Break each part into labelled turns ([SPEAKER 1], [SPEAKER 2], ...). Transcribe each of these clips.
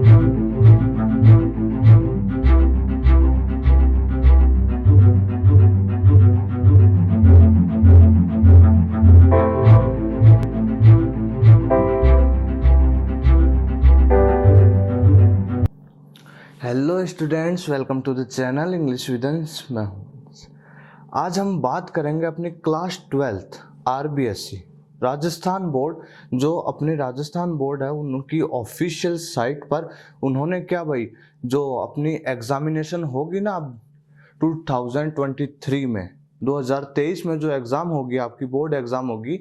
[SPEAKER 1] Hello students, welcome to the channel English with Ansh. मैं हूं। आज हम बात करेंगे अपनी class 12th RBSC Rajasthan board. जो अपने राजस्थान बोर्ड है उनकी ऑफिशियल साइट पर उन्होंने क्या भाई, जो अपनी एग्जामिनेशन होगी ना अब 2023 में, 2023 में जो एग्ज़ाम होगी, आपकी बोर्ड एग्ज़ाम होगी,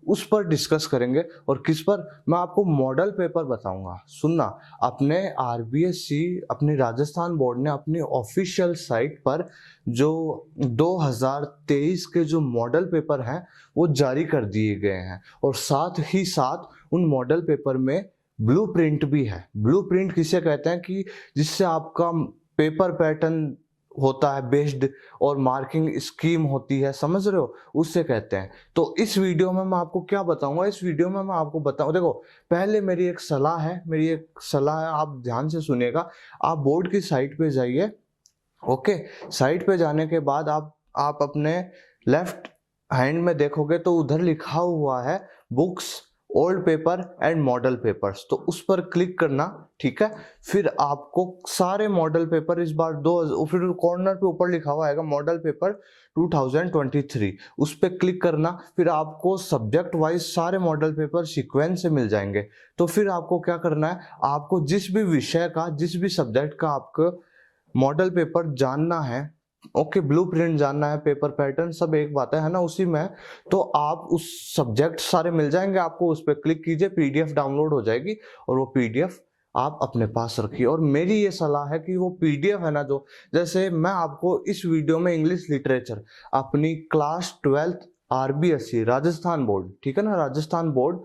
[SPEAKER 1] उस पर डिस्कस करेंगे। और किस पर, मैं आपको मॉडल पेपर बताऊंगा। सुनना, अपने आरबीएससी, अपने राजस्थान बोर्ड ने अपनी ऑफिशियल साइट पर जो 2023 के जो मॉडल पेपर हैं वो जारी कर दिए गए हैं। और साथ ही साथ उन मॉडल पेपर में ब्लूप्रिंट भी है। ब्लूप्रिंट किसे कहते हैं कि जिससे आपका पेपर पैटर्न होता है बेस्ड, और मार्किंग स्कीम होती है, समझ रहे हो, उससे कहते हैं। तो इस वीडियो में मैं आपको क्या बताऊंगा, इस वीडियो में मैं आपको बताऊं, देखो पहले मेरी एक सलाह है, आप ध्यान से सुनिएगा। आप बोर्ड की साइट पे जाइए। ओके, साइट पे जाने के बाद आप अपने लेफ्ट हैंड में देखोगे तो उधर लिखा हुआ है books, old paper and model papers. तो उस पर क्लिक करना, ठीक है। फिर आपको सारे मॉडल पेपर इस बार फिर कॉर्नर पे ऊपर लिखा हुआ आएगा मॉडल पेपर 2023, उस पर क्लिक करना। फिर आपको सब्जेक्ट वाइज सारे मॉडल पेपर सीक्वेंस से मिल जाएंगे। तो फिर आपको क्या करना है, आपको जिस भी विषय का, जिस भी सब्जेक्ट का आपको मॉडल पेपर जानना है, ओके, ब्लूप्रिंट जानना है, पेपर पैटर्न, सब एक बात है ना उसी में। तो आप उस सब्जेक्ट सारे मिल जाएंगे आपको, उस पर क्लिक कीजिए, पीडीएफ डाउनलोड हो जाएगी और वो पीडीएफ आप अपने पास रखिए। और मेरी ये सलाह है कि वो पीडीएफ है ना, जो जैसे मैं आपको इस वीडियो में इंग्लिश लिटरेचर अपनी class 12th RBSC Rajasthan board, ठीक है ना, राजस्थान बोर्ड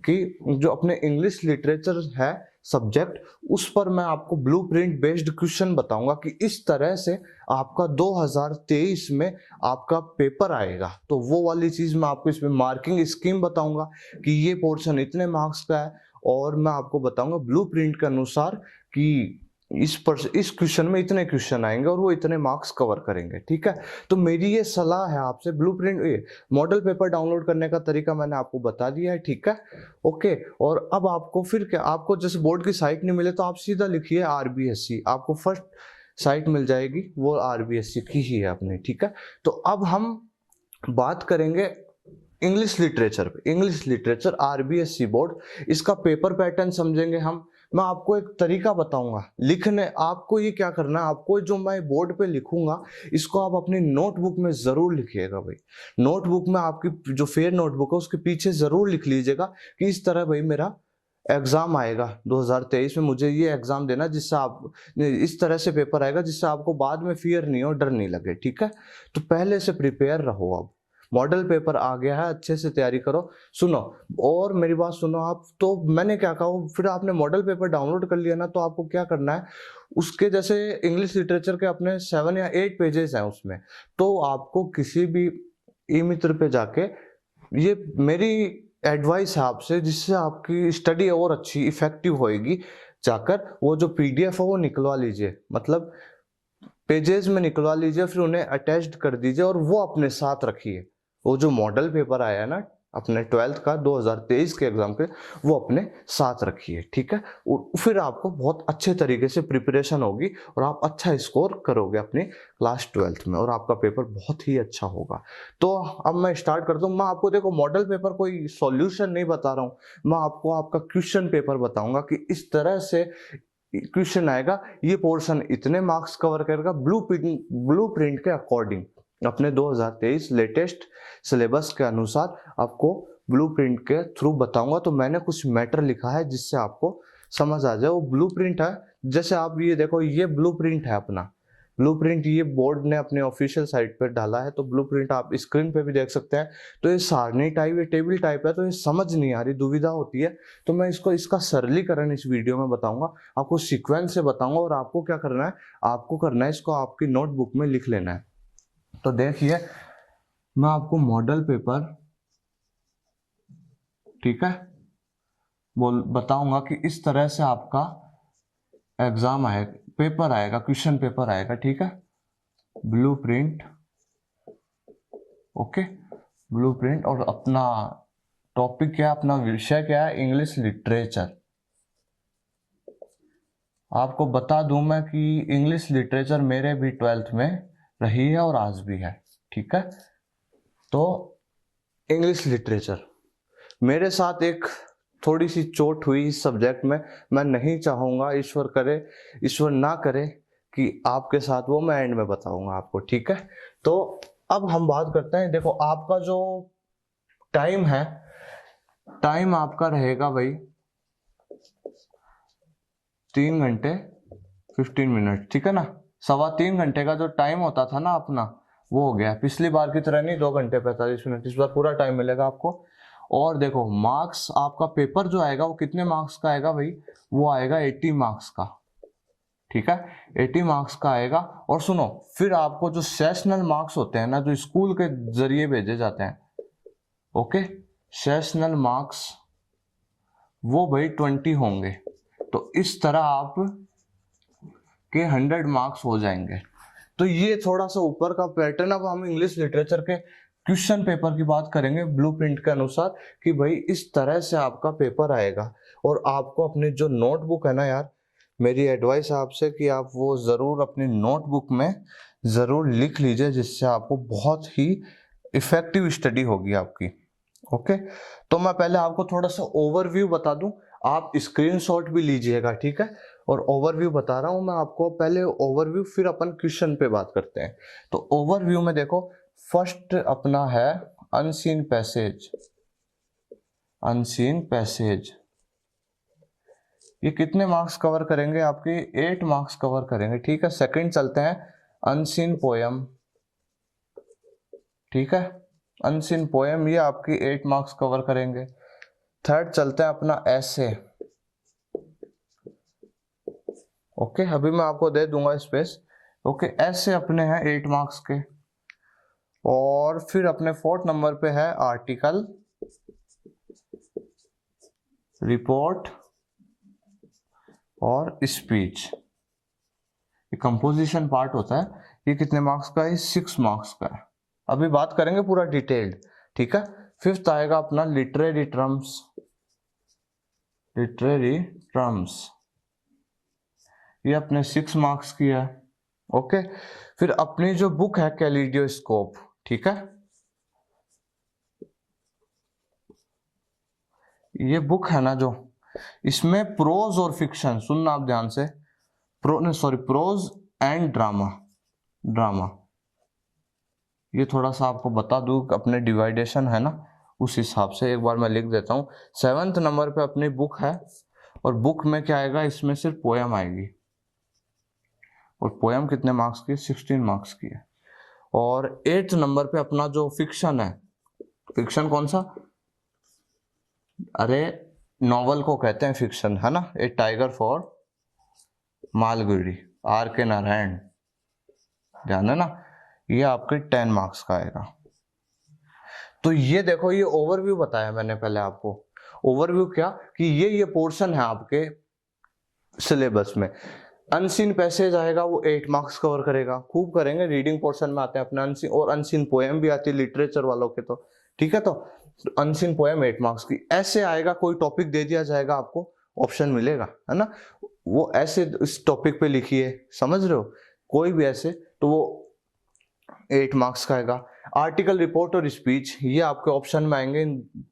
[SPEAKER 1] की जो अपने इंग्लिश लिटरेचर है सब्जेक्ट, उस पर मैं आपको ब्लूप्रिंट बेस्ड क्वेश्चन बताऊंगा कि इस तरह से आपका 2023 में आपका पेपर आएगा। तो वो वाली चीज मैं आपको इसमें मार्किंग स्कीम बताऊंगा कि ये पोर्शन इतने मार्क्स का है, और मैं आपको बताऊंगा ब्लूप्रिंट के अनुसार कि इस क्वेश्चन में इतने क्वेश्चन आएंगे और वो इतने मार्क्स कवर करेंगे, ठीक है। तो मेरी ये सलाह है आपसे। ब्लूप्रिंट, ये मॉडल पेपर डाउनलोड करने का तरीका मैंने आपको बता दिया है, ठीक है, ओके। और अब आपको फिर क्या, आपको जैसे बोर्ड की साइट नहीं मिले तो आप सीधा लिखिए आरबीएससी, आपको फर्स्ट साइट मिल जाएगी, वो आरबीएससी की ही है अपनी, ठीक है। तो अब हम बात करेंगे इंग्लिश लिटरेचर पे। इंग्लिश लिटरेचर आरबीएससी बोर्ड, इसका पेपर पैटर्न समझेंगे हम। मैं आपको एक तरीका बताऊंगा लिखने, आपको ये क्या करना है, आपको जो मैं बोर्ड पे लिखूंगा इसको आप अपनी नोटबुक में जरूर लिखिएगा भाई। नोटबुक में, आपकी जो फेयर नोटबुक है उसके पीछे जरूर लिख लीजिएगा कि इस तरह भाई मेरा एग्जाम आएगा 2023 में, मुझे ये एग्जाम देना जिससे आप, इस तरह से पेपर आएगा जिससे आपको बाद में फियर नहीं हो, डर नहीं लगे, ठीक है। तो पहले से प्रिपेयर रहो। अब मॉडल पेपर आ गया है, अच्छे से तैयारी करो। सुनो, और मेरी बात सुनो आप। तो मैंने क्या कहा, फिर आपने मॉडल पेपर डाउनलोड कर लिया ना, तो आपको क्या करना है, उसके जैसे इंग्लिश लिटरेचर के अपने 7 या 8 पेजेस हैं उसमें, तो आपको किसी भी ई मित्र पे जाके, ये मेरी एडवाइस है आपसे, जिससे आपकी स्टडी और अच्छी इफेक्टिव होएगी, जाकर वो जो पीडीएफ है वो निकलवा लीजिए, मतलब पेजेस में निकलवा लीजिए, फिर उन्हें अटैच्ड कर दीजिए और वो अपने साथ रखिए। वो जो मॉडल पेपर आया है ना अपने 12th का 2023 के एग्जाम के, वो अपने साथ रखिए, ठीक है। फिर आपको बहुत अच्छे तरीके से प्रिपरेशन होगी और आप अच्छा स्कोर करोगे अपनी क्लास 12th में, और आपका पेपर बहुत ही अच्छा होगा। तो अब मैं स्टार्ट करता हूँ। मैं आपको, देखो, मॉडल पेपर कोई सॉल्यूशन नहीं बता रहा हूँ, मैं आपको आपका क्वेश्चन पेपर बताऊंगा कि इस तरह से क्वेश्चन आएगा, ये पोर्शन इतने मार्क्स कवर करेगा ब्लूप्रिंट के अकॉर्डिंग, अपने 2023 लेटेस्ट सिलेबस के अनुसार आपको ब्लूप्रिंट के थ्रू बताऊंगा। तो मैंने कुछ मैटर लिखा है जिससे आपको समझ आ जाए। वो ब्लूप्रिंट है, जैसे आप ये देखो, ये ब्लूप्रिंट है अपना। ब्लूप्रिंट ये बोर्ड ने अपने ऑफिशियल साइट पर डाला है, तो ब्लूप्रिंट आप स्क्रीन पे भी देख सकते हैं। तो ये सारणी टाइप, ये टेबल टाइप है, तो ये समझ नहीं आ रही, दुविधा होती है, तो मैं इसका सरलीकरण इस वीडियो में बताऊंगा, आपको सीक्वेंस से बताऊंगा। और आपको क्या करना है, आपको करना है इसको आपकी नोटबुक में लिख लेना है। तो देखिए, मैं आपको मॉडल पेपर, ठीक है, बताऊंगा कि इस तरह से आपका एग्जाम आएगा, पेपर आएगा, क्वेश्चन पेपर आएगा, ठीक है, ब्लूप्रिंट, ओके, ब्लूप्रिंट। और अपना टॉपिक क्या है, अपना विषय क्या है, इंग्लिश लिटरेचर। आपको बता दूं मैं कि इंग्लिश लिटरेचर मेरे भी 12th में रही है और आज भी है, ठीक है। तो इंग्लिश लिटरेचर मेरे साथ एक थोड़ी सी चोट हुई इस सब्जेक्ट में, मैं नहीं चाहूंगा, ईश्वर करे, ईश्वर ना करे कि आपके साथ वो मैं एंड में बताऊंगा आपको, ठीक है। तो अब हम बात करते हैं, देखो आपका जो टाइम है, टाइम आपका रहेगा भाई 3 घंटे 15 मिनट, ठीक है ना। 3.25 घंटे का जो टाइम होता था ना अपना, वो हो गया, पिछली बार की तरह नहीं 2 घंटे 45 मिनट, इस बार पूरा टाइम मिलेगा आपको। और देखो मार्क्स, आपका पेपर जो आएगा वो कितने मार्क्स का आएगा भाई, वो आएगा 80 मार्क्स का, ठीक है, 80 मार्क्स का आएगा। और सुनो, फिर आपको जो सेशनल मार्क्स होते हैं ना, जो स्कूल के जरिए भेजे जाते हैं, ओके, सेशनल मार्क्स वो भाई 20 होंगे। तो इस तरह आप के 100 मार्क्स हो जाएंगे। तो ये थोड़ा सा ऊपर का पैटर्न। अब हम इंग्लिश लिटरेचर के क्वेश्चन पेपर की बात करेंगे ब्लूप्रिंट के अनुसार, कि भाई इस तरह से आपका पेपर आएगा। और आपको अपनी जो नोटबुक है ना यार, मेरी एडवाइस आपसे कि आप वो जरूर अपनी नोटबुक में जरूर लिख लीजिए, जिससे आपको बहुत ही इफेक्टिव स्टडी होगी आपकी, ओके। तो मैं पहले आपको थोड़ा सा ओवरव्यू बता दूं, आप स्क्रीनशॉट भी लीजिएगा, ठीक है। और ओवरव्यू बता रहा हूं मैं आपको, पहले ओवरव्यू, फिर अपन क्वेश्चन पे बात करते हैं। तो ओवरव्यू में देखो, फर्स्ट अपना है अनसीन पैसेज। अनसीन पैसेज ये कितने मार्क्स कवर करेंगे, आपके 8 मार्क्स कवर करेंगे, ठीक है। सेकंड चलते हैं अनसीन पोयम, ठीक है, अनसीन पोयम ये आपकी 8 मार्क्स कवर करेंगे। थर्ड चलते हैं अपना ऐसे, ओके, अभी मैं आपको दे दूंगा स्पेस, ओके। ऐसे अपने हैं 8 मार्क्स के। और फिर अपने 4th नंबर पे है आर्टिकल, रिपोर्ट और स्पीच। ये कंपोजिशन पार्ट होता है, ये कितने मार्क्स का है, 6 मार्क्स का है। अभी बात करेंगे पूरा डिटेल्ड, ठीक है। 5th आएगा अपना लिटरेरी टर्म्स, लिटरेरी टर्म्स ये अपने 6 मार्क्स की है, ओके। फिर अपनी जो बुक है कैलिडियोस्कोप, ठीक है, ये बुक है ना जो, इसमें प्रोज और फिक्शन, सुनना आप ध्यान से, प्रोज एंड ड्रामा, ड्रामा ये थोड़ा सा आपको बता दूं, अपने डिवाइडेशन है ना, उस हिसाब से एक बार मैं लिख देता हूं। 7th नंबर पे अपनी बुक है, और बुक में क्या आएगा, इसमें सिर्फ पोयम आएगी, और पोयम कितने मार्क्स की, 16 मार्क्स की है। और 8th नंबर पे अपना जो फिक्शन है, फिक्शन कौन सा, अरे नॉवल को कहते हैं फिक्शन, है ना, ए टाइगर फॉर मालगुडी, आर के नारायण, ध्यान है ना, ये आपके 10 मार्क्स का आएगा। तो ये देखो, ये ओवरव्यू बताया मैंने पहले आपको। ओवरव्यू क्या, कि ये पोर्शन है आपके सिलेबस में। अनसीन पैसेज आएगा, वो 8 मार्क्स कवर करेगा, खूब करेंगे, रीडिंग पोर्शन में आते हैं अपने अनसीन, और अनसीन पोएम भी आती है लिटरेचर वालों के, तो ठीक है। तो अनसीन पोएम 8 मार्क्स की। ऐसे आएगा, कोई टॉपिक दे दिया जाएगा आपको, ऑप्शन मिलेगा, है ना, वो ऐसे इस टॉपिक पे लिखिए, समझ रहे हो, कोई भी ऐसे, तो वो 8 मार्क्स का आएगा। आर्टिकल, रिपोर्ट और स्पीच ये आपके ऑप्शन में आएंगे,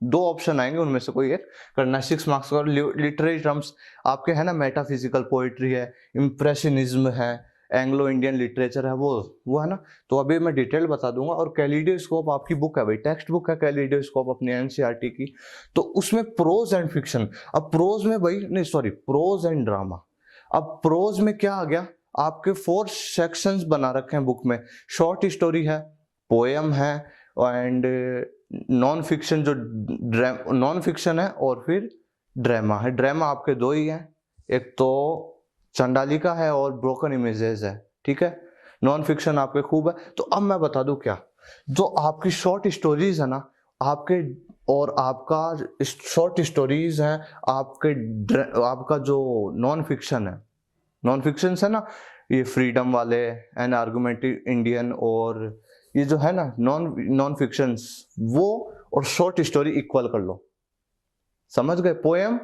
[SPEAKER 1] 2 ऑप्शन आएंगे, उनमें से कोई एक करना, 6 मार्क्स का। लिटरेरी टर्म्स आपके है ना, मेटाफिजिकल पोइट्री है, इम्प्रेशनिज्म है, एंग्लो इंडियन लिटरेचर है, वो है ना, तो अभी मैं डिटेल बता दूंगा। और कैलिडियोस्कोप आपकी बुक है भाई, टेक्स्ट बुक है कैलिडियोस्कोप अपनी एनसीईआरटी की, तो उसमें प्रोज एंड फिक्शन। अब प्रोज में भाई, नहीं सॉरी, प्रोज एंड ड्रामा। अब प्रोज में क्या आ गया, आपके 4 सेक्शंस बना रखे हैं बुक में, शॉर्ट स्टोरी है, पोएम है, एंड नॉन फिक्शन, जो नॉन फिक्शन है, और फिर ड्रामा है। ड्रामा आपके 2 ही हैं, एक तो चंडालिका है और ब्रोकन इमेजेस है, ठीक है। नॉन फिक्शन आपके खूब है। तो अब मैं बता दूं क्या, जो आपकी शॉर्ट स्टोरीज है ना आपके, और आपका शॉर्ट स्टोरीज है आपके, आपका जो नॉन फिक्शन है, नॉन फिक्शन है ना, ये फ्रीडम वाले, एन आर्गुमेंटिव इंडियन, और ये जो है ना नॉन नॉन फिक्शंस, वो और शॉर्ट स्टोरी इक्वल कर लो। समझ गए? पोएम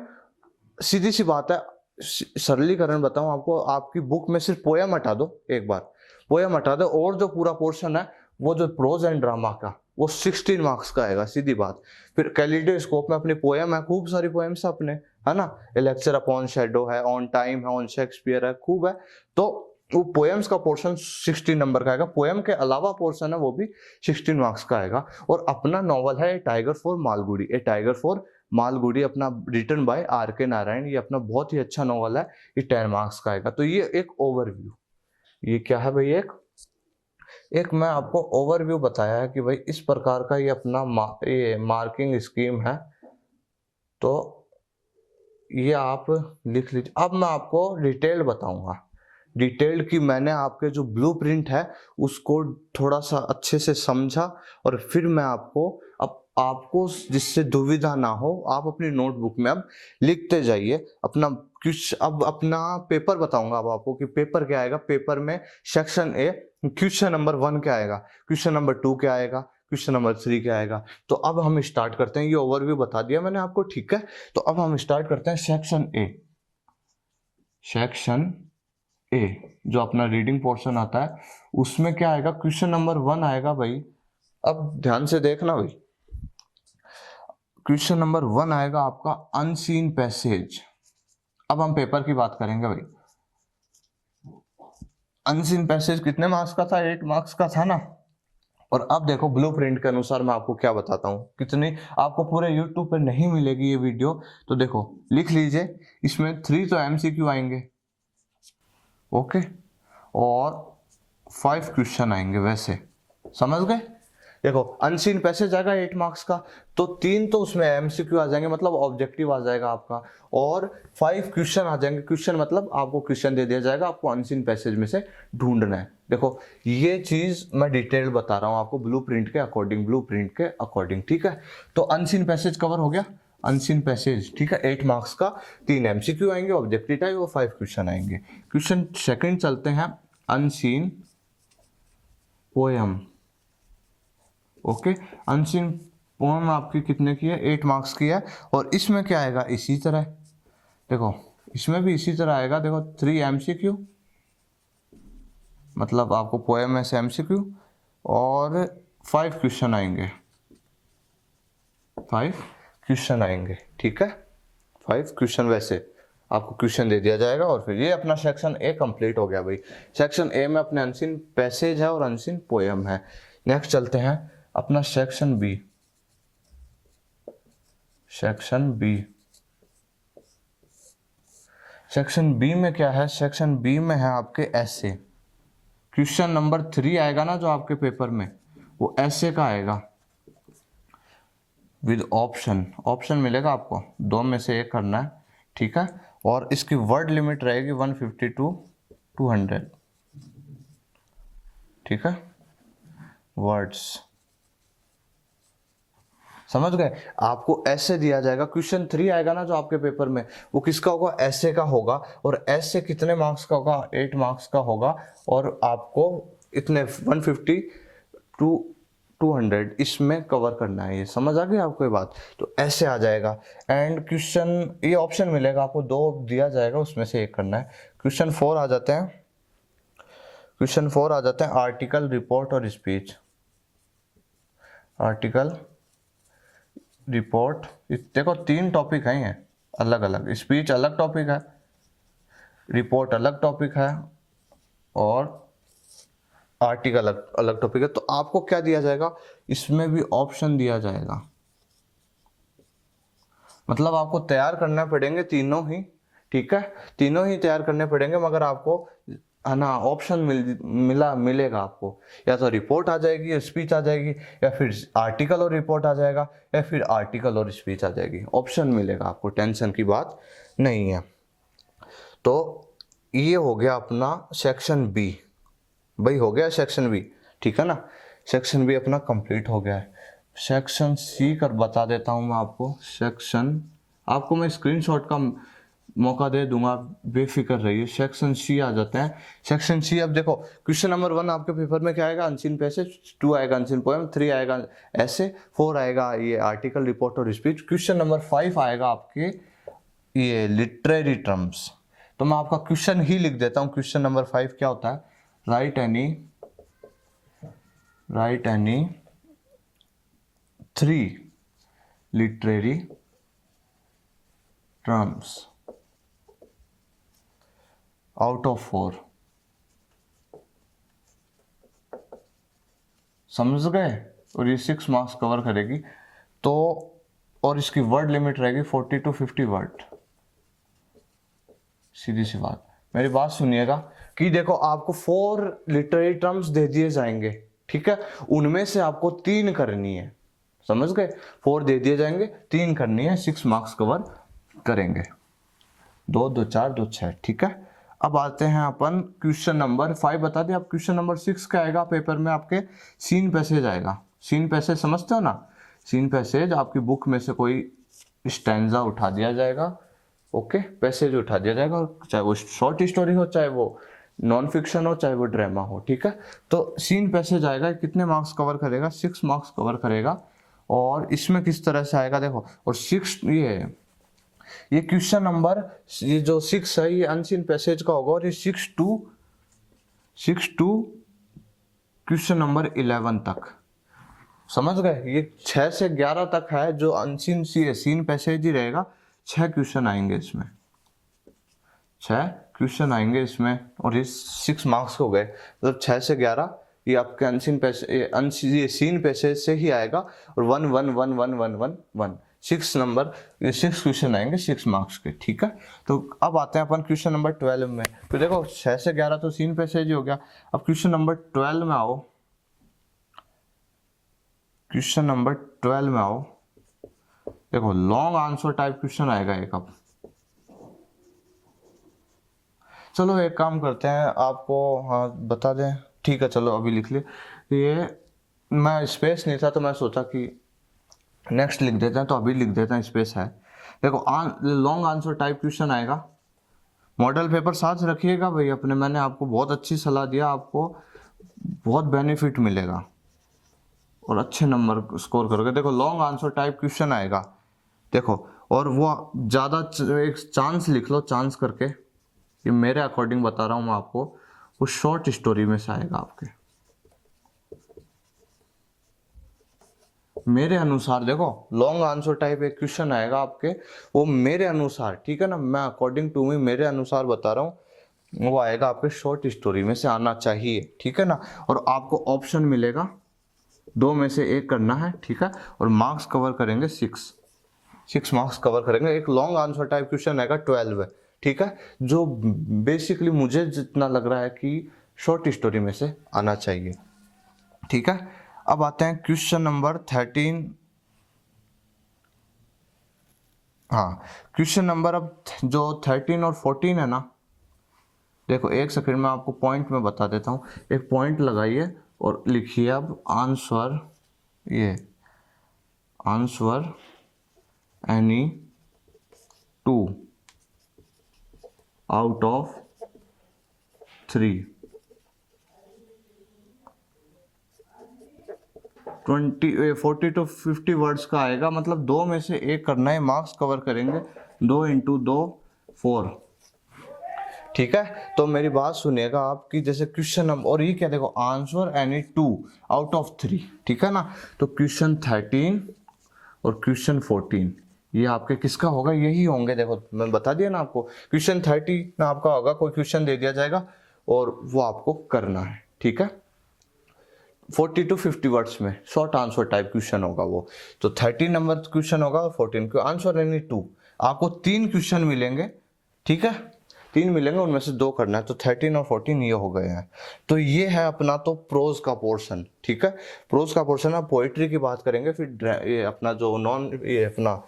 [SPEAKER 1] सीधी सी बात है, सरलीकरण बताऊं आपको, आपकी बुक में सिर्फ पोएम हटा दो, एक बार पोएम हटा दो, और जो पूरा पोर्शन है वो जो प्रोज एंड ड्रामा का, वो 16 मार्क्स का आएगा, सीधी बात। फिर कैलिडोस्कोप में अपनी पोएम है, खूब सारी पोएम्स अपने, है ना, ए लेक्चर अपॉन शेडो है, ऑन टाइम है, ऑन शेक्सपियर है, खूब है। तो वो पोएम्स का पोर्शन 16 नंबर का आएगा, पोएम के अलावा पोर्शन है वो भी 16 मार्क्स का आएगा। और अपना नॉवल है a tiger for Malgudi, a tiger for Malgudi, अपना रिटन बाय आर के नारायण, ये अपना बहुत ही अच्छा नॉवल है, ये 10 मार्क्स का आएगा। तो ये एक ओवरव्यू, ये क्या है भाई, एक मैं आपको ओवरव्यू बताया है कि भाई इस प्रकार का ये अपना ये मार्किंग स्कीम है। तो ये आप लिख लीजिए। अब मैं आपको डिटेल्ड बताऊंगा, डिटेल्ड की मैंने आपके जो ब्लूप्रिंट है उसको थोड़ा सा अच्छे से समझा, और फिर मैं आपको, अब आपको जिससे दुविधा ना हो, आप अपनी नोटबुक में अब लिखते जाइए अपना कुछ। अब अपना पेपर बताऊंगा अब आपको कि पेपर क्या आएगा। पेपर में सेक्शन ए क्वेश्चन नंबर 1 क्या आएगा, क्वेश्चन नंबर 2 क्या आएगा, क्वेश्चन नंबर 3 क्या आएगा। तो अब हम स्टार्ट करते हैं, ये ओवरव्यू बता दिया मैंने आपको, ठीक है। तो अब हम स्टार्ट करते हैं सेक्शन ए। सेक्शन ए जो अपना रीडिंग पोर्शन आता है, उसमें क्या आएगा, क्वेश्चन नंबर 1 आएगा भाई। अब ध्यान से देखना भाई, क्वेश्चन नंबर 1 आएगा आपका अनसीन पैसेज। अब हम पेपर की बात करेंगे भाई। अनसीन पैसेज कितने मार्क्स का था, 8 मार्क्स का था ना। और अब देखो ब्लूप्रिंट के अनुसार मैं आपको क्या बताता हूँ, कितनी आपको पूरे यूट्यूब पे नहीं मिलेगी ये वीडियो। तो देखो लिख लीजिए, इसमें 3 तो एमसीक्यू आएंगे, ओके, और 5 क्वेश्चन आएंगे, वैसे समझ गए। देखो अनसीन पैसेज आएगा 8 मार्क्स का, तो 3 तो उसमें एमसीक्यू आ जाएंगे, मतलब ऑब्जेक्टिव आ जाएगा आपका, और 5 क्वेश्चन आ जाएंगे। क्वेश्चन मतलब आपको क्वेश्चन दे दिया जाएगा, आपको अनसीन पैसेज में से ढूंढना है। देखो ये चीज मैं डिटेल बता रहा हूँ आपको ब्लूप्रिंट के अकॉर्डिंग, ब्लूप्रिंट के अकॉर्डिंग, ठीक है। तो अनसीन पैसेज कवर हो गया, अनसीन पैसेज, ठीक है, 8 मार्क्स का, 3 एमसीक्यू आएंगे, ऑब्जेक्टिव टाइप, और 5 क्वेश्चन आएंगे। क्वेश्चन सेकंड चलते हैं, unseen poem, okay. Unseen poem आपकी कितने की है, 8 मार्क्स की है। और इसमें क्या आएगा, इसी तरह, देखो इसमें भी इसी तरह आएगा। देखो 3 एमसीक्यू, मतलब आपको पोएम में से एमसीक्यू, और 5 क्वेश्चन आएंगे, 5 क्वेश्चन आएंगे, ठीक है। 5 क्वेश्चन वैसे आपको क्वेश्चन दे दिया जाएगा। और फिर ये अपना सेक्शन ए कंप्लीट हो गया भाई। सेक्शन ए में अपने अनसीन पैसेज है और अनसीन पोएम है। नेक्स्ट चलते हैं अपना section B. Section B, section B में क्या है, सेक्शन बी में है आपके ऐसे। क्वेश्चन नंबर 3 आएगा ना जो आपके पेपर में, वो ऐसे का आएगा विद ऑप्शन। ऑप्शन मिलेगा आपको, 2 में से एक करना है, ठीक है। और इसकी वर्ड लिमिट रहेगी 150 टू 200, ठीक है, वर्ड्स, समझ गए। आपको ऐसे दिया जाएगा, क्वेश्चन 3 आएगा ना जो आपके पेपर में, वो किसका होगा, ऐसे का होगा। और ऐसे कितने मार्क्स का होगा, 8 मार्क्स का होगा। और आपको इतने 150 टू 200 इसमें कवर करना है, ये समझ आ गई आपको ये बात। तो ऐसे आ जाएगा। एंड क्वेश्चन, ये ऑप्शन मिलेगा आपको, 2 दिया जाएगा, उसमें से एक करना है। क्वेश्चन 4 आ जाते हैं, क्वेश्चन 4 आ जाते हैं आर्टिकल, रिपोर्ट और स्पीच। आर्टिकल, रिपोर्ट, देखो 3 टॉपिक हैं ये अलग अलग, स्पीच अलग टॉपिक है, रिपोर्ट अलग टॉपिक है, और आर्टिकल अलग अलग टॉपिक है। तो आपको क्या दिया जाएगा, इसमें भी ऑप्शन दिया जाएगा, मतलब आपको तैयार करना पड़ेंगे तीनों ही, ठीक है, तीनों ही तैयार करने पड़ेंगे। मगर आपको है ना ऑप्शन मिलेगा आपको, या तो रिपोर्ट आ जाएगी या स्पीच आ जाएगी, या फिर आर्टिकल और रिपोर्ट आ जाएगा, या फिर आर्टिकल और स्पीच आ जाएगी। ऑप्शन मिलेगा आपको, टेंशन की बात नहीं है। तो ये हो गया अपना सेक्शन बी भाई, हो गया सेक्शन बी, ठीक है ना। सेक्शन बी अपना कंप्लीट हो गया है। सेक्शन सी कर बता देता हूँ मैं आपको। सेक्शन, आपको मैं स्क्रीनशॉट का मौका दे दूंगा, बेफिक्र रहिए। सेक्शन सी आ जाते हैं। सेक्शन सी, अब देखो क्वेश्चन नंबर 1 आपके पेपर में क्या आएगा, अनसीन पैसेज, 2 आएगा अनसीन पोएम, 3 आएगा ऐसे, 4 आएगा ये आर्टिकल, रिपोर्ट और स्पीच। क्वेश्चन नंबर 5 आएगा आपके ये लिटरेरी टर्म्स। तो मैं आपका क्वेश्चन ही लिख देता हूँ। क्वेश्चन नंबर 5 क्या होता है, right any 3 literary terms out of 4। समझ गए? और ये 6 मार्क्स कवर करेगी। तो और इसकी वर्ड लिमिट रहेगी 40 to 50 वर्ड। सीधी सी बात, मेरी बात सुनिएगा कि देखो आपको 4 लिटरेरी टर्म्स दे दिए जाएंगे, ठीक है, उनमें से आपको 3 करनी है। समझ गए? 4 दे दिए जाएंगे, 3 करनी है, 6 मार्क्स कवर करेंगे। 2 2 4 2 6, ठीक है। अब आते हैं अपन क्वेश्चन नंबर 5 बता दें। अब क्वेश्चन नंबर 6 का आएगा पेपर में आपके सीन पैसेज आएगा। सीन पैसेज समझते हो ना? सीन पैसेज आपकी बुक में से कोई स्टैंजा उठा दिया जाएगा, ओके, पैसेज उठा दिया जाएगा, और चाहे वो शॉर्ट स्टोरी हो, चाहे वो नॉन फिक्शन हो, चाहे वो ड्रामा हो, ठीक है। तो सीन पैसेज आएगा, कितने मार्क्स कवर करेगा, 6 मार्क्स कवर करेगा। और इसमें किस तरह से आएगा देखो, और 6 ये क्वेश्चन नंबर, ये जो 6 है ये अनसीन पैसेज का होगा, और ये 6 टू क्वेश्चन नंबर 11 तक। समझ गए? ये 6 से 11 तक है जो अनसीन सीन पैसेज ही रहेगा। 6 क्वेश्चन आएंगे इसमें, 6 क्वेश्चन आएंगे इसमें, और ये 6 मार्क्स हो गए। मतलब 6 से 11 ये आपके अनसीन पैसेज, ये सीन पैसेज से ही आएगा। और 1 1 1 1 1 1 1 6 नंबर, ये 6 क्वेश्चन आएंगे 6 मार्क्स के, ठीक है। तो अब आते हैं अपन क्वेश्चन नंबर 12 में। तो देखो 6 से 11 तो सीन पैसेज ही हो गया। अब क्वेश्चन नंबर 12 में आओ, क्वेश्चन नंबर 12 में आओ। देखो लॉन्ग आंसर टाइप क्वेश्चन आएगा एक। अब चलो एक काम करते हैं, आपको हाँ बता दें, ठीक है, चलो अभी लिख ले। ये मैं स्पेस नहीं था तो मैं सोचा कि नेक्स्ट लिख देते हैं, तो अभी लिख देते हैं, स्पेस है। देखो लॉन्ग आंसर टाइप क्वेश्चन आएगा। मॉडल पेपर साथ रखिएगा भाई अपने, मैंने आपको बहुत अच्छी सलाह दिया, आपको बहुत बेनिफिट मिलेगा और अच्छे नंबर स्कोर करोगे। देखो लॉन्ग आंसर टाइप क्वेश्चन आएगा, देखो, और वो ज़्यादा एक चांस लिख लो, चांस करके, ये मेरे अकॉर्डिंग बता रहा हूँ मैं आपको, वो शॉर्ट स्टोरी में से आएगा आपके, मेरे अनुसार। देखो लॉन्ग आंसर टाइप एक क्वेश्चन आएगा आपके, वो मेरे अनुसार, ठीक है ना, मैं अकॉर्डिंग टू मी, मेरे अनुसार बता रहा हूँ, वो आएगा आपके शॉर्ट स्टोरी में से आना चाहिए, ठीक है ना। और आपको ऑप्शन मिलेगा, 2 में से 1 करना है, ठीक है। और मार्क्स कवर करेंगे 6 मार्क्स कवर करेंगे। एक लॉन्ग आंसर टाइप क्वेश्चन आएगा 12 है, ठीक है, जो बेसिकली मुझे जितना लग रहा है कि शॉर्ट स्टोरी में से आना चाहिए, ठीक है। अब आते हैं क्वेश्चन नंबर 13। हाँ, क्वेश्चन नंबर अब जो 13 और 14 है ना, देखो एक सेकंड में आपको पॉइंट में बता देता हूँ। एक पॉइंट लगाइए और लिखिए अब आंसर, ये answer any 2 out of 3। 40 to 50 words का आएगा, मतलब 2 में से 1 करना है, मार्क्स कवर करेंगे। 2 × 2 4, ठीक है। तो मेरी बात सुनिएगा आपकी, जैसे क्वेश्चन नंबर, और ये क्या, देखो आंसर एनी 2 आउट ऑफ 3, ठीक है ना। तो क्वेश्चन 13 और क्वेश्चन 14 ये आपके किसका होगा, यही होंगे। देखो मैं बता दिया ना आपको, क्वेश्चन 30 ना आपका होगा, कोई क्वेश्चन दे दिया जाएगा और वो आपको करना है, ठीक है। 40 to 50 वर्ड्स में शॉर्ट आंसर टाइप क्वेश्चन होगा वो। तो 13 नंबर क्वेश्चन होगा और 14 का आंसर एनी 2। आपको 3 क्वेश्चन मिलेंगे, ठीक है, 3 मिलेंगे, उनमें से 2 करना है। तो 13 और 14 ये हो गए हैं। तो ये है अपना तो प्रोज का पोर्शन, ठीक है। प्रोज का पोर्शन है, पोइट्री की बात करेंगे, फिर ये अपना जो ये अपना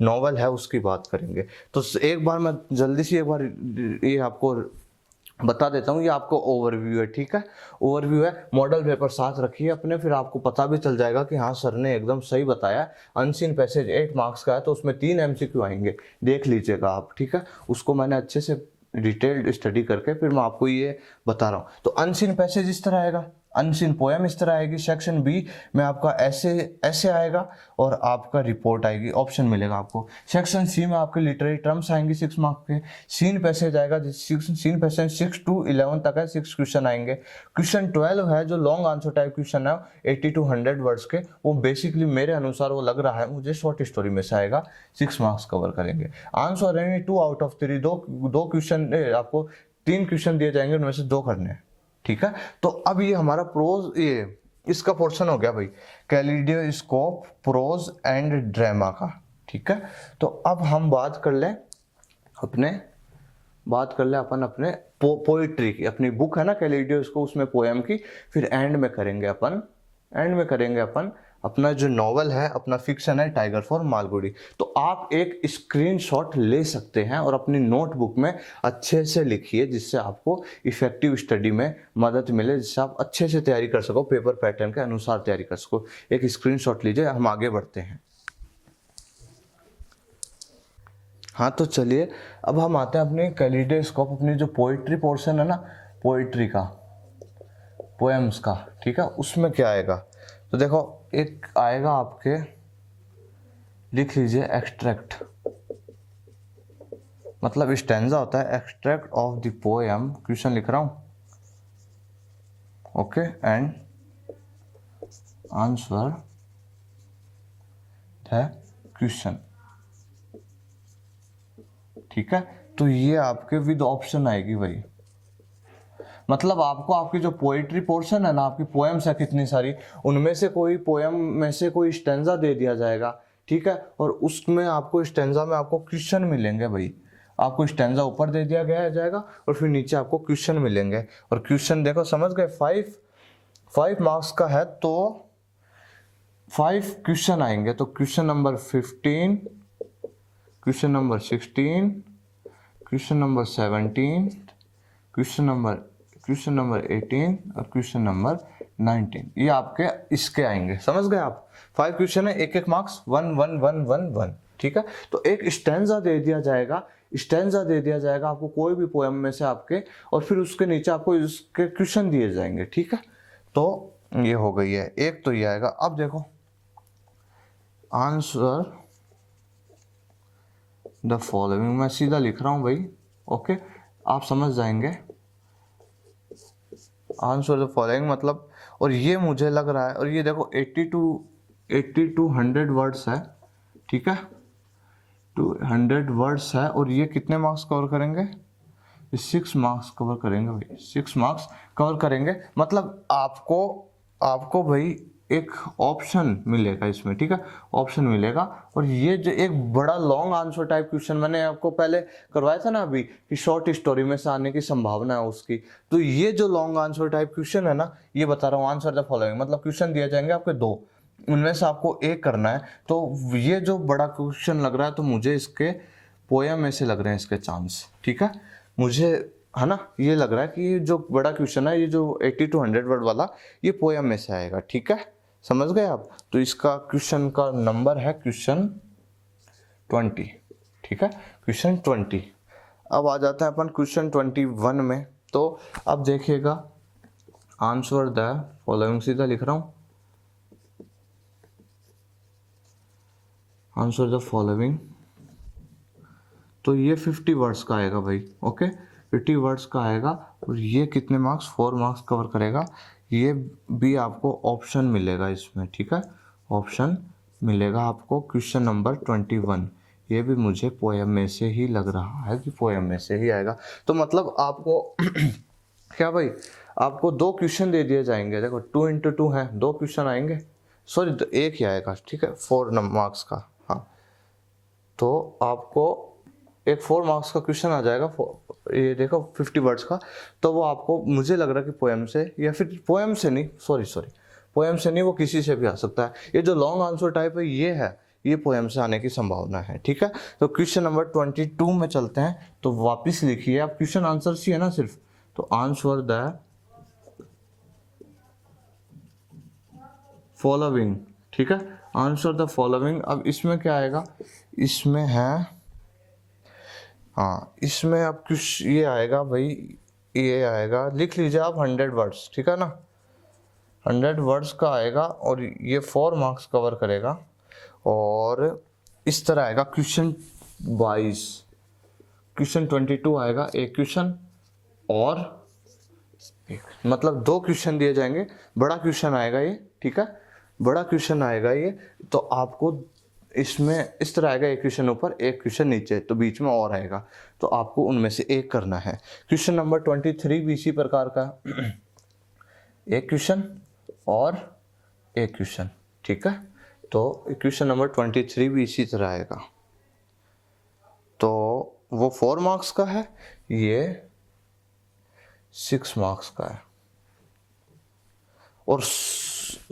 [SPEAKER 1] नॉवल है उसकी बात करेंगे। तो एक बार मैं जल्दी से एक बार ये आपको बता देता हूँ, ये आपको ओवरव्यू है, ठीक है, ओवरव्यू है। मॉडल पेपर साथ रखिए अपने, फिर आपको पता भी चल जाएगा कि हाँ सर ने एकदम सही बताया। अनसीन पैसेज 8 मार्क्स का है, तो उसमें 3 एमसीक्यू आएंगे, देख लीजिएगा आप, ठीक है। उसको मैंने अच्छे से डिटेल्ड स्टडी करके फिर मैं आपको ये बता रहा हूँ। तो अनसीन पैसेज इस तरह आएगा, अनसीन पोएम इस तरह आएगी। सेक्शन बी में आपका ऐसे ऐसे आएगा और आपका रिपोर्ट आएगी, ऑप्शन मिलेगा आपको। सेक्शन सी में आपके लिटरेरी टर्म्स आएंगे 6 मार्क्स के। सीन पैसेज आएगा, सीन पैसेज 6 to 11 तक है, 6 क्वेश्चन आएंगे। क्वेश्चन 12 है जो लॉन्ग आंसर टाइप क्वेश्चन है 80 to 100 वर्ड्स के, वो बेसिकली मेरे अनुसार वो लग रहा है मुझे शॉर्ट स्टोरी में से आएगा, 6 मार्क्स कवर करेंगे। आंसर रहेंगे 2 out of 3, दो क्वेश्चन आपको 3 क्वेश्चन दिए जाएंगे, उनमें से 2 करने हैं, ठीक है। तो अब ये हमारा प्रोज, ये इसका पोर्शन हो गया भाई, कैलिडोस्कोप, प्रोज एंड ड्रामा का, ठीक है। तो अब हम बात कर लें अपन अपने पोइट्री की, अपनी बुक है ना कैलिडोस्कोप, उसमें पोएम की। फिर एंड में करेंगे अपन अपना जो नॉवल है, अपना फिक्शन है टाइगर फॉर मालगुडी। तो आप एक स्क्रीनशॉट ले सकते हैं और अपनी नोटबुक में अच्छे से लिखिए, जिससे आपको इफेक्टिव स्टडी में मदद मिले, जिससे आप अच्छे से तैयारी कर सको, पेपर पैटर्न के अनुसार तैयारी कर सको। एक स्क्रीनशॉट लीजिए, हम आगे बढ़ते हैं। हाँ तो चलिए अब हम आते हैं अपने कैलिडोस्कोप, अपनी जो पोइट्री पोर्शन है ना, पोइट्री का, पोएम्स का, ठीक है। उसमें क्या आएगा, तो देखो एक आएगा आपके, लिख लीजिए एक्सट्रैक्ट, मतलब स्टैंजा होता है, extract of the poem, question लिख रहा हूं, okay, and answer the question, ठीक है। तो ये आपके विद ऑप्शन आएगी भाई, मतलब आपको आपकी जो पोएट्री पोर्शन है ना, आपकी पोएम्स है कितनी सारी, उनमें से कोई पोएम में से कोई स्टैंजा दे दिया जाएगा, ठीक है। और उसमें आपको स्टैंजा में आपको क्वेश्चन मिलेंगे भाई, आपको स्टैंजा ऊपर दे दिया गया जाएगा और फिर नीचे आपको क्वेश्चन मिलेंगे। और क्वेश्चन देखो समझ गए, 5 मार्क्स का है तो 5 क्वेश्चन आएंगे। तो question number 15, question number 16, question number 17, question number 18 और क्वेश्चन नंबर 19, ये आपके इसके आएंगे, समझ गए आप। 5 क्वेश्चन है, एक मार्क्स 1 1 1 1 1, ठीक है। तो एक स्टैंजा दे दिया जाएगा आपको कोई भी पोएम में से आपके, और फिर उसके नीचे आपको इसके क्वेश्चन दिए जाएंगे, ठीक है। तो ये हो गई है एक, तो ये आएगा। अब देखो आंसर द फॉलोइंग, मैं सीधा लिख रहा हूं भाई, ओके, आप समझ जाएंगे। आंसर द फॉलोइंग मतलब, और ये मुझे लग रहा है, और ये देखो 80 to 100 वर्ड्स है, ठीक है, 200 वर्ड्स है, और ये कितने मार्क्स कवर करेंगे, 6 मार्क्स कवर करेंगे भाई, 6 मार्क्स कवर करेंगे। मतलब आपको भाई एक ऑप्शन मिलेगा इसमें, ठीक है, ऑप्शन मिलेगा। और ये जो एक बड़ा लॉन्ग आंसर टाइप क्वेश्चन मैंने आपको पहले करवाया था ना अभी, कि शॉर्ट स्टोरी में से आने की संभावना है उसकी, तो ये जो लॉन्ग आंसर टाइप क्वेश्चन है ना, ये बता रहा हूँ, आंसर द फॉलोइंग, मतलब क्वेश्चन दिए जाएंगे आपके 2, उनमें से आपको एक करना है। तो ये जो बड़ा क्वेश्चन लग रहा है, तो मुझे इसके पोएम में से लग रहे हैं इसके चांस, ठीक है, मुझे है ना, ये लग रहा है कि ये जो बड़ा क्वेश्चन है, ये जो 80 to 100 वर्ड वाला, ये पोएम में से आएगा, ठीक है, समझ गए आप। तो इसका क्वेश्चन का नंबर है क्वेश्चन 20, ठीक है, क्वेश्चन 20। अब आ जाता है अपन क्वेश्चन 21 में। तो अब देखिएगा, आंसर द फॉलोइंग, सीधा लिख रहा हूं, आंसर द फॉलोइंग। तो ये 50 वर्ड्स का आएगा भाई, ओके, 50 वर्ड्स का आएगा, और ये कितने मार्क्स, 4 मार्क्स कवर करेगा। ये भी आपको ऑप्शन मिलेगा इसमें, ठीक है, ऑप्शन मिलेगा आपको। क्वेश्चन नंबर 21, ये भी मुझे पोएम में से ही लग रहा है कि पोएम में से ही आएगा। तो मतलब आपको क्या भाई, आपको 2 क्वेश्चन दे दिए जाएंगे, देखो 2 into 2 है, 2 क्वेश्चन आएंगे, सॉरी तो एक ही आएगा, ठीक है, 4 मार्क्स का, हाँ। तो आपको एक 4 मार्क्स का क्वेश्चन आ जाएगा, ये देखो 50 वर्ड्स का। तो वो आपको, मुझे लग रहा है कि पोएम से, या फिर पोएम से नहीं, सॉरी पोएम से नहीं, वो किसी से भी आ सकता है। ये जो लॉन्ग आंसर टाइप है, ये पोएम से आने की संभावना है, ठीक है। तो क्वेश्चन नंबर 22 में चलते हैं। तो वापस लिखिए आप, क्वेश्चन आंसर सी है ना सिर्फ, तो आंसर द फॉलोइंग, ठीक है, आंसर द फॉलोइंग। अब इसमें क्या आएगा, इसमें है, हाँ इसमें अब कुछ ये आएगा भाई, ये आएगा, लिख लीजिए आप 100 वर्ड्स, ठीक है ना, 100 वर्ड्स का आएगा और ये 4 मार्क्स कवर करेगा। और इस तरह आएगा क्वेश्चन 22, क्वेश्चन 22 आएगा, एक क्वेश्चन और मतलब 2 क्वेश्चन दिए जाएंगे, बड़ा क्वेश्चन आएगा ये, ठीक है, बड़ा क्वेश्चन आएगा ये। तो आपको इसमें इस तरह आएगा, एक क्वेश्चन ऊपर एक क्वेश्चन नीचे, तो बीच में और आएगा, तो आपको उनमें से एक करना है। क्वेश्चन नंबर 23 भी इसी प्रकार का, एक क्वेश्चन और एक क्वेश्चन, ठीक है। तो क्वेश्चन नंबर 23 भी इसी तरह आएगा, तो वो 4 मार्क्स का है, ये 6 मार्क्स का है। और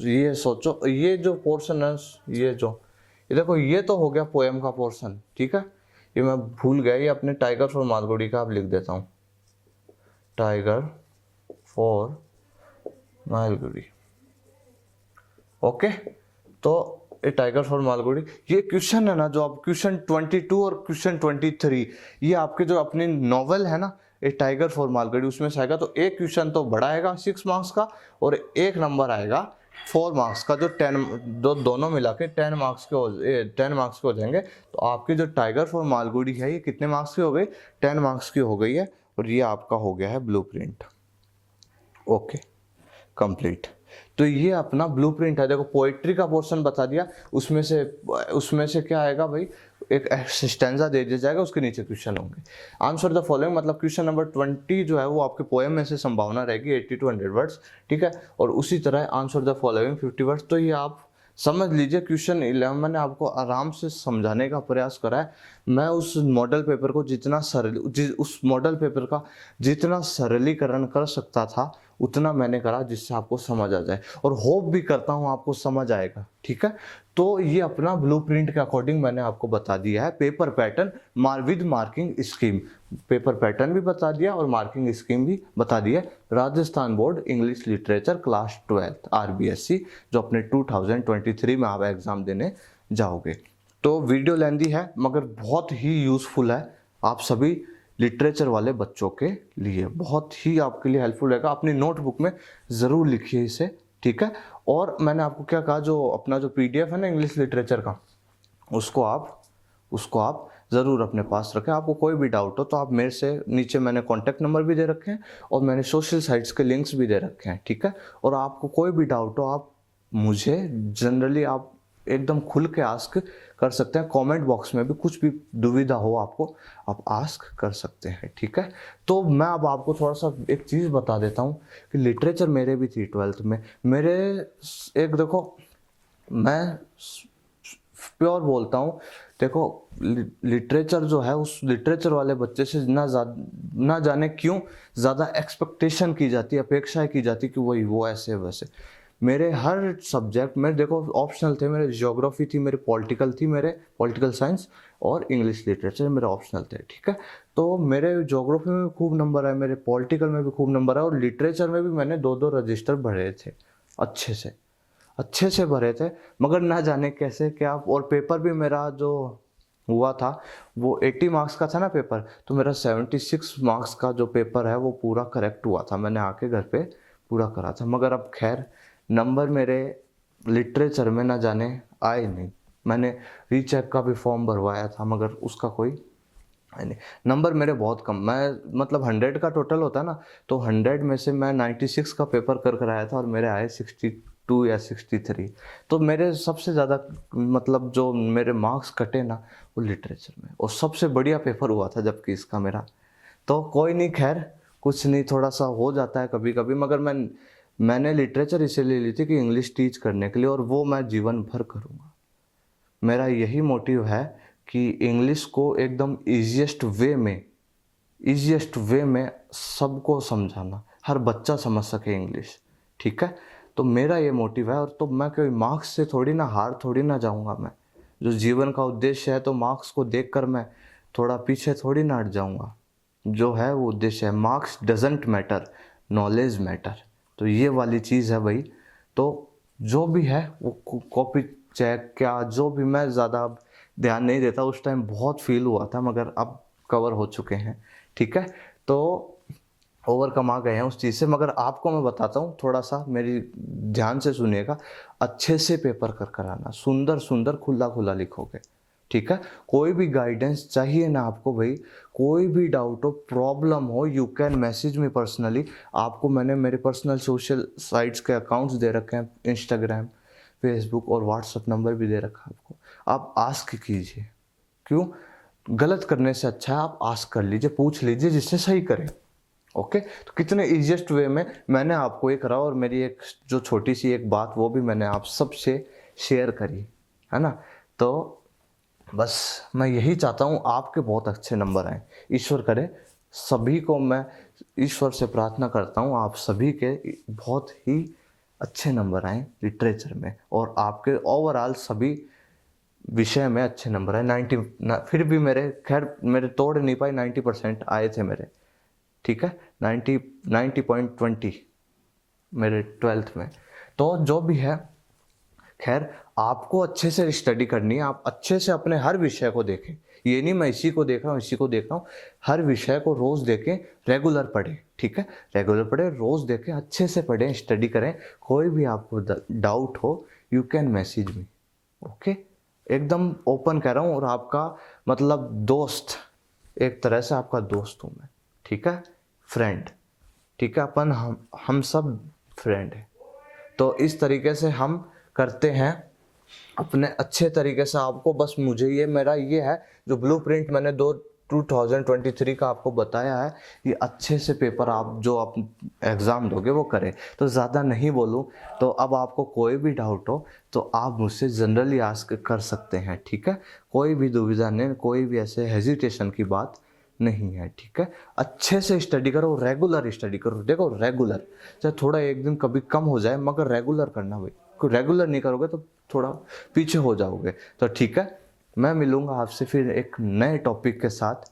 [SPEAKER 1] ये सोचो, ये जो पोर्शन है, ये देखो, ये तो हो गया पोएम का पोर्शन, ठीक है, ये मैं भूल गया, ये अपने टाइगर फॉर मालगुडी का आप लिख देता हूँ, टाइगर फॉर मालगुडी, ओके। तो ये टाइगर फॉर मालगुडी, ये क्वेश्चन है ना, जो आप क्वेश्चन 22 और क्वेश्चन 23, ये आपके जो अपनी नॉवेल है ना, ये टाइगर फॉर मालगुडी, उसमें से आएगा। तो एक क्वेश्चन तो बड़ा आएगा 6 मार्क्स का, और एक नंबर आएगा 4 मार्क्स का, जो 10 दोनों मिला के 10 मार्क्स के 10 मार्क्स के हो जाएंगे। तो आपकी जो टाइगर फॉर मालगुडी है, ये कितने मार्क्स की हो गई, 10 मार्क्स की हो गई है, और ये आपका हो गया है ब्लूप्रिंट, ओके, कंप्लीट। तो ये अपना ब्लूप्रिंट है। देखो पोएट्री का पोर्शन बता दिया, उसमें से क्या आएगा भाई, एक स्टैंजा दे दिया जाएगा, उसके नीचे क्वेश्चन होंगे। आंसर द फॉलोइंग, मतलब क्वेश्चन नंबर 20 जो है वो आपके पोएम में से संभावना रहेगी 80 to 100 वर्ड्स, ठीक है। और उसी तरह आंसर द फॉलोइंग 50 वर्ड्स। तो ये आप समझ लीजिए क्वेश्चन 11 मैंने आपको आराम से समझाने का प्रयास करा है। मैं उस मॉडल पेपर को उस मॉडल पेपर का जितना सरलीकरण कर सकता था उतना मैंने करा, जिससे आपको समझ आ जाए, और होप भी करता हूँ आपको समझ आएगा, ठीक है। तो ये अपना ब्लूप्रिंट के अकॉर्डिंग मैंने आपको बता दिया है, paper pattern with marking scheme, paper pattern भी बता दिया और मार्किंग स्कीम भी बता दिया। Rajasthan board English literature class 12 RBSC, जो अपने 2023 में आप एग्जाम देने जाओगे। तो वीडियो लेंदी है मगर बहुत ही यूजफुल है, आप सभी लिटरेचर वाले बच्चों के लिए बहुत ही आपके लिए हेल्पफुल रहेगा। अपनी नोटबुक में ज़रूर लिखिए इसे, ठीक है। और मैंने आपको क्या कहा, जो अपना जो PDF है ना इंग्लिश लिटरेचर का, उसको आप ज़रूर अपने पास रखें। आपको कोई भी डाउट हो तो आप मेरे से, नीचे मैंने कॉन्टैक्ट नंबर भी दे रखे हैं और मैंने सोशल साइट्स के लिंक्स भी दे रखे हैं, ठीक है। और आपको कोई भी डाउट हो, आप मुझे जनरली आप एकदम खुल के आस्क कर सकते हैं। कमेंट बॉक्स में भी कुछ भी दुविधा हो आपको, आप आस्क कर सकते हैं, ठीक है। तो मैं अब आपको थोड़ा सा एक चीज़ बता देता हूँ कि लिटरेचर मेरे भी थी 12th में। मेरे एक देखो, मैं प्योर बोलता हूँ, देखो लिटरेचर जो है, उस लिटरेचर वाले बच्चे से ना जाने क्यों ज़्यादा एक्सपेक्टेशन की जाती है, अपेक्षाएं की जाती कि वो ऐसे वैसे। मेरे हर सब्जेक्ट में देखो ऑप्शनल थे, मेरे ज्योग्राफी थी, मेरे पॉलिटिकल थी, मेरे पॉलिटिकल साइंस और इंग्लिश लिटरेचर मेरे ऑप्शनल थे, ठीक है। तो मेरे ज्योग्राफी में भी खूब नंबर आए, मेरे पॉलिटिकल में भी खूब नंबर आए, और लिटरेचर में भी मैंने 2-2 रजिस्टर भरे थे, अच्छे से भरे थे, मगर ना जाने कैसे क्या। और पेपर भी मेरा जो हुआ था वो 80 मार्क्स का था ना पेपर, तो मेरा 76 मार्क्स का जो पेपर है वो पूरा करेक्ट हुआ था, मैंने आके घर पे पूरा करा था। मगर अब खैर नंबर मेरे लिटरेचर में ना जाने आए नहीं। मैंने रीचेक का भी फॉर्म भरवाया था मगर उसका कोई नहीं, नंबर मेरे बहुत कम। मैं मतलब 100 का टोटल होता है ना, तो 100 में से मैं 96 का पेपर कर आया था और मेरे आए 62 या 63। तो मेरे सबसे ज़्यादा मतलब जो मेरे मार्क्स कटे ना वो लिटरेचर में, और सबसे बढ़िया पेपर हुआ था जबकि इसका मेरा। तो कोई नहीं, खैर कुछ नहीं, थोड़ा सा हो जाता है कभी कभी, मगर मैंने लिटरेचर इसीलिए ली थी कि इंग्लिश टीच करने के लिए, और वो मैं जीवन भर करूँगा। मेरा यही मोटिव है कि इंग्लिश को एकदम ईजीएस्ट वे में सबको समझाना, हर बच्चा समझ सके इंग्लिश, ठीक है। तो मेरा ये मोटिव है, और तो मैं कोई मार्क्स से हार थोड़ी ना जाऊंगा। मैं जो जीवन का उद्देश्य है, तो मार्क्स को देखकर मैं थोड़ा पीछे थोड़ी ना हट जाऊंगा। जो है वो उद्देश्य है। Marks doesn't matter, knowledge matter. तो ये वाली चीज़ है भाई। तो जो भी है वो कॉपी चेक क्या जो भी, मैं ज़्यादा अब ध्यान नहीं देता, उस टाइम बहुत फील हुआ था मगर अब कवर हो चुके हैं, ठीक है। तो ओवरकम आ गए हैं उस चीज़ से। मगर आपको मैं बताता हूँ, थोड़ा सा मेरी ध्यान से सुनिएगा। अच्छे से पेपर कर कर आना, सुंदर सुंदर खुला खुला लिखोगे, ठीक है। कोई भी गाइडेंस चाहिए ना आपको भाई, कोई भी डाउट हो, प्रॉब्लम हो, you can message me personally. आपको मैंने मेरे पर्सनल सोशल साइट्स के अकाउंट्स दे रखे हैं, इंस्टाग्राम, फेसबुक और व्हाट्सअप नंबर भी दे रखा है आपको। आप आस्क कीजिए, क्यों? गलत करने से अच्छा है आप आस्क कर लीजिए, पूछ लीजिए, जिससे सही करें। ओके, तो कितने इजीएस्ट वे में मैंने आपको ये करा, और मेरी एक जो छोटी सी एक बात वो भी मैंने आप सबसे शेयर करी, है ना। तो बस मैं यही चाहता हूँ आपके बहुत अच्छे नंबर आए, ईश्वर करे। सभी को मैं ईश्वर से प्रार्थना करता हूँ आप सभी के बहुत ही अच्छे नंबर आए लिटरेचर में, और आपके ओवरऑल सभी विषय में अच्छे नंबर आए। 90 फिर भी मेरे, खैर मेरे तोड़ नहीं पाए, 90% आए थे मेरे, ठीक है। 90.20 मेरे 12th में। तो जो भी है, खैर आपको अच्छे से स्टडी करनी है। आप अच्छे से अपने हर विषय को देखें, ये नहीं मैं इसी को देख रहा हूँ इसी को देख रहा हूँ। हर विषय को रोज देखें, रेगुलर पढ़ें, ठीक है। रेगुलर पढ़ें, रोज देखें, अच्छे से पढ़ें, स्टडी करें। कोई भी आपको डाउट हो, you can message me, okay. एकदम ओपन कह रहा हूँ, और आपका मतलब दोस्त, एक तरह से आपका दोस्त हूँ मैं, ठीक है, फ्रेंड, ठीक है। अपन हम सब फ्रेंड हैं। तो इस तरीके से हम करते हैं अपने अच्छे तरीके से। आपको बस मुझे ये, मेरा ये है जो ब्लूप्रिंट मैंने 2023 का आपको बताया है, ये अच्छे से पेपर आप जो आप एग्ज़ाम दोगे वो करें। तो ज़्यादा नहीं बोलूँ, तो अब आपको कोई भी डाउट हो तो आप मुझसे जनरली आस्क कर सकते हैं, ठीक है। कोई भी दुविधा नहीं, कोई भी ऐसे हेजिटेशन की बात नहीं है, ठीक है। अच्छे से स्टडी करो, रेगुलर स्टडी करो। देखो रेगुलर, चाहे थोड़ा एक दिन कभी कम हो जाए, मगर रेगुलर करना भाई। रेगुलर नहीं करोगे तो थोड़ा पीछे हो जाओगे। तो ठीक है, मैं मिलूंगा आपसे फिर एक नए टॉपिक के साथ।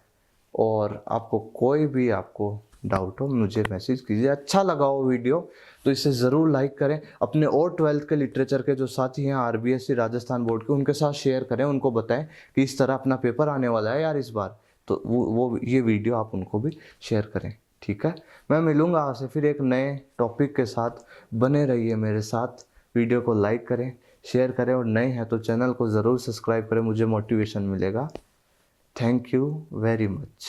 [SPEAKER 1] और आपको कोई भी आपको डाउट हो मुझे मैसेज कीजिए। अच्छा लगा हो वीडियो तो इसे ज़रूर लाइक करें। अपने और 12th के लिटरेचर के जो साथी हैं आरबीएससी राजस्थान बोर्ड के, उनके साथ शेयर करें, उनको बताएं कि इस तरह अपना पेपर आने वाला है यार इस बार। तो वो ये वीडियो आप उनको भी शेयर करें, ठीक है। मैं मिलूंगा आपसे फिर एक नए टॉपिक के साथ। बने रहिए मेरे साथ। वीडियो को लाइक करें, शेयर करें, और नए हैं तो चैनल को ज़रूर सब्सक्राइब करें, मुझे मोटिवेशन मिलेगा। Thank you very much.